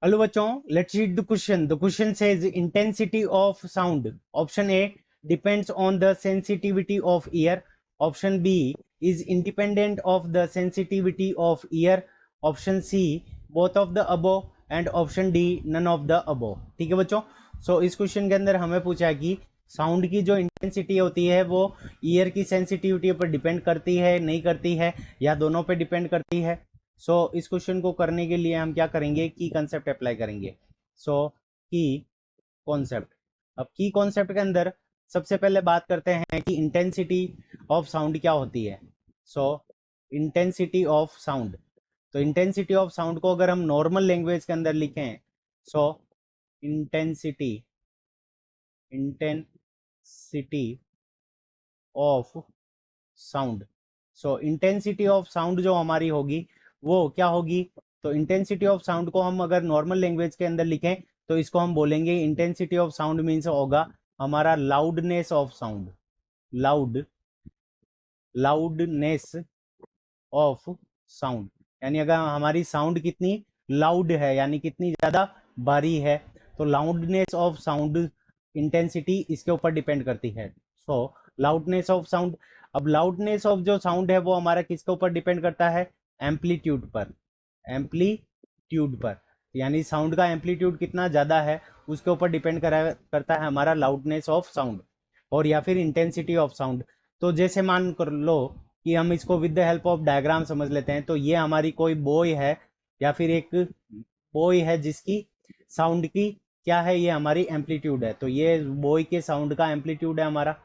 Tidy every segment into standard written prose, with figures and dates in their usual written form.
Hello बच्चों, let's read the question. The question says intensity of sound. Option A depends on the sensitivity of ear. Option B is independent of the sensitivity of ear. Option C both of the above. And option D none of the above. ठीक है बच्चों. सो इस question के अंदर हमें पूछा है कि साउंड की जो इंटेंसिटी होती है वो ईयर की सेंसिटिविटी पर डिपेंड करती है, नहीं करती है, या दोनों पे डिपेंड करती है. सो इस क्वेश्चन को करने के लिए हम क्या करेंगे, की कंसेप्ट अप्लाई करेंगे. सो की कॉन्सेप्ट. अब की कॉन्सेप्ट के अंदर सबसे पहले बात करते हैं कि इंटेंसिटी ऑफ साउंड क्या होती है. सो इंटेंसिटी ऑफ साउंड. तो इंटेंसिटी ऑफ साउंड को अगर हम नॉर्मल लैंग्वेज के अंदर लिखें, सो intensity intensity of sound. So intensity of sound जो हमारी होगी वो क्या होगी. तो इंटेंसिटी ऑफ साउंड को हम अगर नॉर्मल लैंग्वेज के अंदर लिखें तो इसको हम बोलेंगे इंटेंसिटी ऑफ साउंड मीन्स होगा हमारा loudness of sound. Loudness of sound यानी अगर हमारी साउंड कितनी लाउड है यानी कितनी ज्यादा भारी है, तो लाउडनेस ऑफ साउंड इंटेंसिटी इसके ऊपर डिपेंड करती है. सो लाउडनेस ऑफ साउंड. अब लाउडनेस ऑफ जो साउंड है वो हमारा किसके ऊपर डिपेंड करता है, एम्पलीट्यूड पर. एम्पलीट्यूड पर यानी साउंड का एम्पलीट्यूड कितना ज्यादा है उसके ऊपर डिपेंड करता है हमारा लाउडनेस ऑफ साउंड और या फिर इंटेंसिटी ऑफ साउंड. तो जैसे मान कर लो कि हम इसको with the help of diagram समझ लेते हैं. तो ये हमारी कोई बॉय है या फिर एक बॉय है जिसकी साउंड की क्या है, ये हमारी एम्पलीट्यूड है. तो ये बॉय के साउंड का एम्पलीट्यूड है हमारा.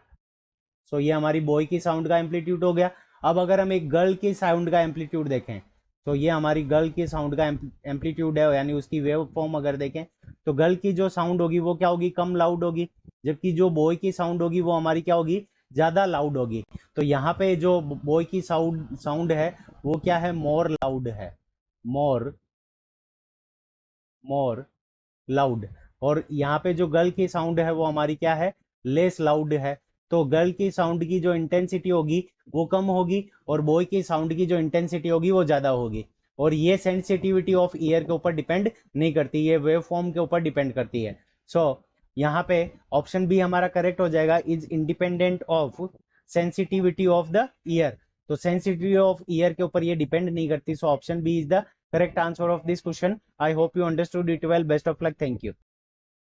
सो ये हमारी बॉय की साउंड का एम्पलीट्यूड हो गया. अब अगर हम एक गर्ल की साउंड का एम्पलीट्यूड देखें तो ये हमारी गर्ल की साउंड का एम्पलीट्यूड है यानी उसकी वेव फॉर्म अगर देखें तो गर्ल की जो साउंड होगी वो क्या होगी, कम लाउड होगी. जबकि जो बॉय की साउंड होगी वो हमारी क्या होगी, ज्यादा लाउड होगी. तो यहाँ पे जो बॉय की साउंड साउंड है वो क्या है, मोर लाउड है. मोर मोर लाउड. और यहाँ पे जो गर्ल की साउंड है वो हमारी क्या है, लेस लाउड है. तो गर्ल की साउंड की जो इंटेंसिटी होगी वो कम होगी और बॉय की साउंड की जो इंटेंसिटी होगी वो ज्यादा होगी. और ये सेंसिटिविटी ऑफ ईयर के ऊपर डिपेंड नहीं करती, ये वेव फॉर्म के ऊपर डिपेंड करती है. सो यहाँ पे ऑप्शन बी हमारा करेक्ट हो जाएगा, is independent of sensitivity of the ear. तो सेंसिटिविटी ऑफ ईयर के ऊपर ये डिपेंड नहीं करती. So option B is the correct answer of this question. I hope you understood it well. Best of luck. Thank you.